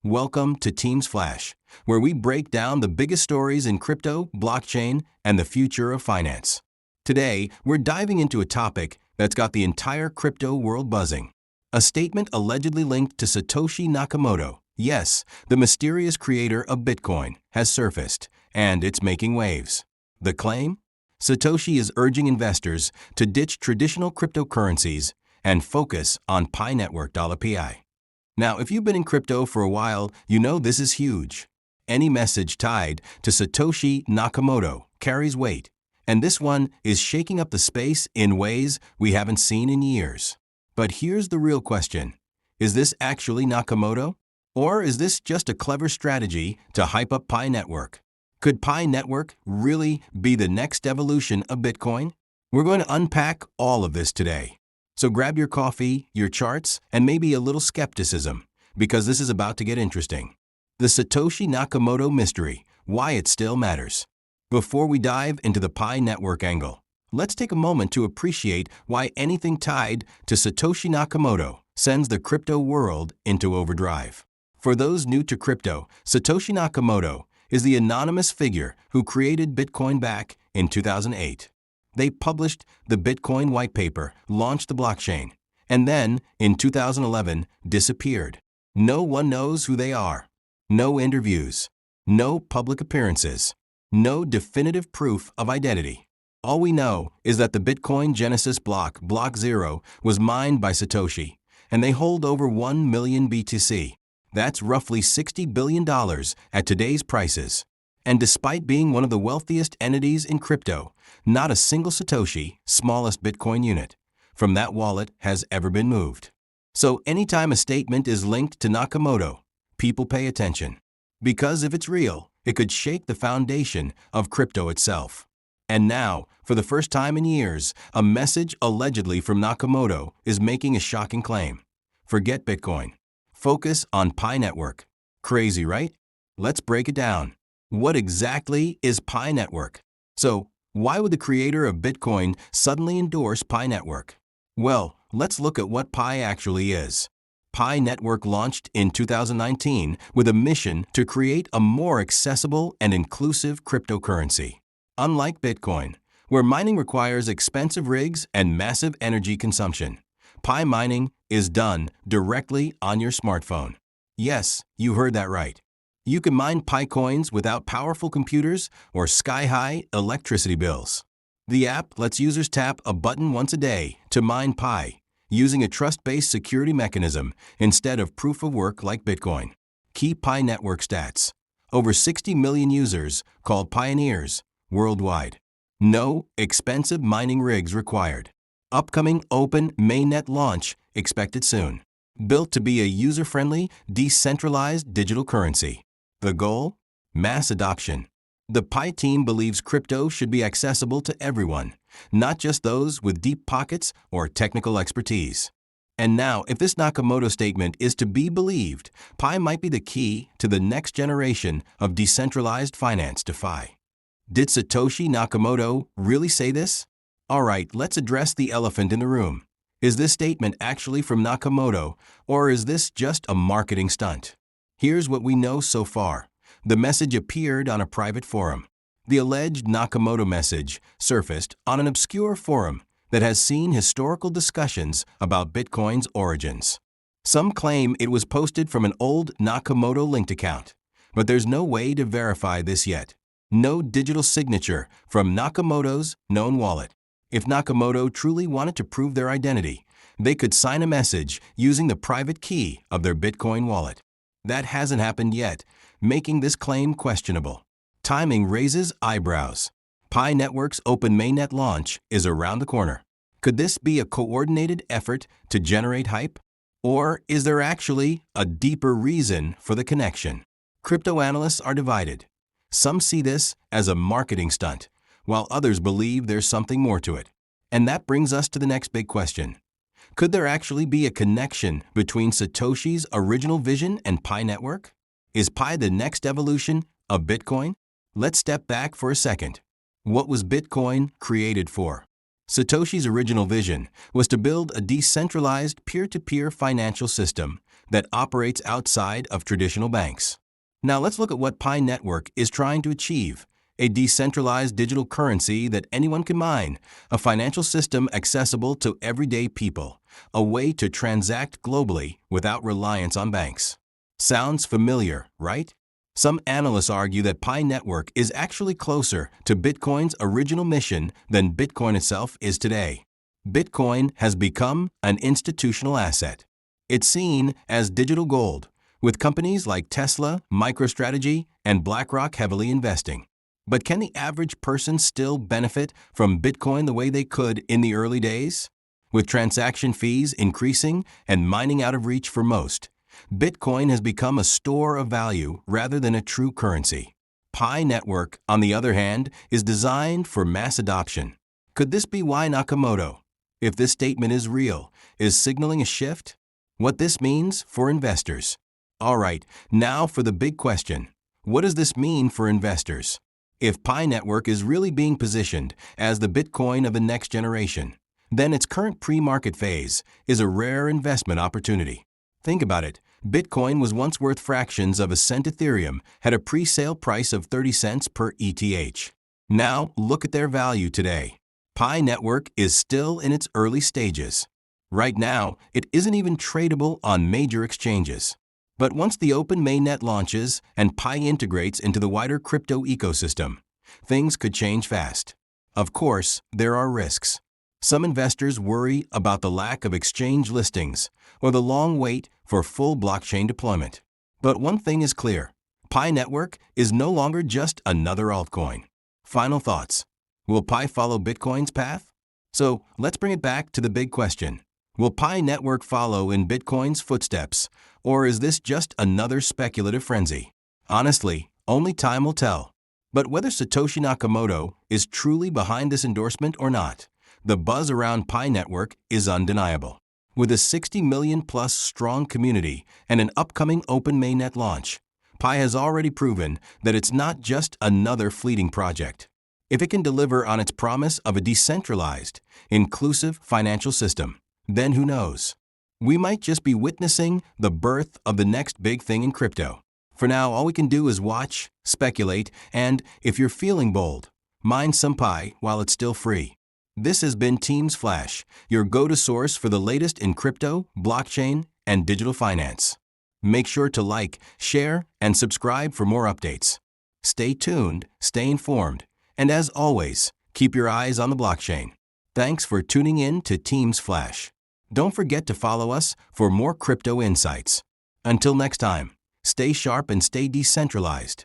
Welcome to Teams Flash, where we break down the biggest stories in crypto, blockchain, and the future of finance. Today, we're diving into a topic that's got the entire crypto world buzzing. A statement allegedly linked to Satoshi Nakamoto, yes, the mysterious creator of Bitcoin, has surfaced, and it's making waves. The claim? Satoshi is urging investors to ditch traditional cryptocurrencies and focus on Pi Network $Pi. Now, if you've been in crypto for a while, you know this is huge. Any message tied to Satoshi Nakamoto carries weight, and this one is shaking up the space in ways we haven't seen in years. But here's the real question. Is this actually Nakamoto? Or is this just a clever strategy to hype up Pi Network? Could Pi Network really be the next evolution of Bitcoin? We're going to unpack all of this today. So grab your coffee, your charts, and maybe a little skepticism, because this is about to get interesting. The Satoshi Nakamoto mystery, why it still matters. Before we dive into the Pi Network angle, let's take a moment to appreciate why anything tied to Satoshi Nakamoto sends the crypto world into overdrive. For those new to crypto, Satoshi Nakamoto is the anonymous figure who created Bitcoin back in 2008. They published the Bitcoin white paper, launched the blockchain, and then, in 2011, disappeared. No one knows who they are. No interviews. No public appearances. No definitive proof of identity. All we know is that the Bitcoin Genesis block, Block 0, was mined by Satoshi, and they hold over 1 million BTC. That's roughly $60 billion at today's prices. And despite being one of the wealthiest entities in crypto, not a single Satoshi, smallest Bitcoin unit, from that wallet has ever been moved. So anytime a statement is linked to Nakamoto, people pay attention. Because if it's real, it could shake the foundation of crypto itself. And now, for the first time in years, a message allegedly from Nakamoto is making a shocking claim. Forget Bitcoin. Focus on Pi Network. Crazy, right? Let's break it down. What exactly is Pi Network? So, why would the creator of Bitcoin suddenly endorse Pi Network? Well, let's look at what Pi actually is. Pi Network launched in 2019 with a mission to create a more accessible and inclusive cryptocurrency. Unlike Bitcoin, where mining requires expensive rigs and massive energy consumption, Pi mining is done directly on your smartphone. Yes, you heard that right. You can mine Pi coins without powerful computers or sky-high electricity bills. The app lets users tap a button once a day to mine Pi, using a trust-based security mechanism instead of proof of work like Bitcoin. Key Pi Network stats. Over 60 million users, called pioneers, worldwide. No expensive mining rigs required. Upcoming open mainnet launch expected soon. Built to be a user-friendly, decentralized digital currency. The goal? Mass adoption. The Pi team believes crypto should be accessible to everyone, not just those with deep pockets or technical expertise. And now, if this Nakamoto statement is to be believed, Pi might be the key to the next generation of decentralized finance DeFi. Did Satoshi Nakamoto really say this? All right, let's address the elephant in the room. Is this statement actually from Nakamoto, or is this just a marketing stunt? Here's what we know so far. The message appeared on a private forum. The alleged Nakamoto message surfaced on an obscure forum that has seen historical discussions about Bitcoin's origins. Some claim it was posted from an old Nakamoto-linked account, but there's no way to verify this yet. No digital signature from Nakamoto's known wallet. If Nakamoto truly wanted to prove their identity, they could sign a message using the private key of their Bitcoin wallet. That hasn't happened yet, making this claim questionable. Timing raises eyebrows. Pi Network's open mainnet launch is around the corner. Could this be a coordinated effort to generate hype? Or is there actually a deeper reason for the connection? Crypto analysts are divided. Some see this as a marketing stunt, while others believe there's something more to it. And that brings us to the next big question. Could there actually be a connection between Satoshi's original vision and Pi Network? Is Pi the next evolution of Bitcoin? Let's step back for a second. What was Bitcoin created for? Satoshi's original vision was to build a decentralized peer-to-peer financial system that operates outside of traditional banks. Now let's look at what Pi Network is trying to achieve: a decentralized digital currency that anyone can mine, a financial system accessible to everyday people, a way to transact globally without reliance on banks. Sounds familiar, right? Some analysts argue that Pi Network is actually closer to Bitcoin's original mission than Bitcoin itself is today. Bitcoin has become an institutional asset. It's seen as digital gold, with companies like Tesla, MicroStrategy, and BlackRock heavily investing. But can the average person still benefit from Bitcoin the way they could in the early days? With transaction fees increasing and mining out of reach for most, Bitcoin has become a store of value rather than a true currency. Pi Network, on the other hand, is designed for mass adoption. Could this be why Nakamoto, if this statement is real, is signaling a shift? What this means for investors. All right, now for the big question. What does this mean for investors? If Pi Network is really being positioned as the Bitcoin of the next generation, then its current pre-market phase is a rare investment opportunity. Think about it. Bitcoin was once worth fractions of a cent. Ethereum had a pre-sale price of 30 cents per ETH. Now, look at their value today. Pi Network is still in its early stages. Right now, it isn't even tradable on major exchanges. But once the open mainnet launches and Pi integrates into the wider crypto ecosystem, things could change fast. Of course, there are risks. Some investors worry about the lack of exchange listings or the long wait for full blockchain deployment. But one thing is clear: Pi Network is no longer just another altcoin. Final thoughts. Will Pi follow Bitcoin's path? So let's bring it back to the big question. Will Pi Network follow in Bitcoin's footsteps, or is this just another speculative frenzy? Honestly, only time will tell. But whether Satoshi Nakamoto is truly behind this endorsement or not, the buzz around Pi Network is undeniable. With a 60 million plus strong community and an upcoming open mainnet launch, Pi has already proven that it's not just another fleeting project. If it can deliver on its promise of a decentralized, inclusive financial system, then who knows? We might just be witnessing the birth of the next big thing in crypto. For now, all we can do is watch, speculate, and, if you're feeling bold, mine some Pi while it's still free. This has been Teams Flash, your go-to source for the latest in crypto, blockchain, and digital finance. Make sure to like, share, and subscribe for more updates. Stay tuned, stay informed, and as always, keep your eyes on the blockchain. Thanks for tuning in to Teams Flash. Don't forget to follow us for more crypto insights. Until next time, stay sharp and stay decentralized.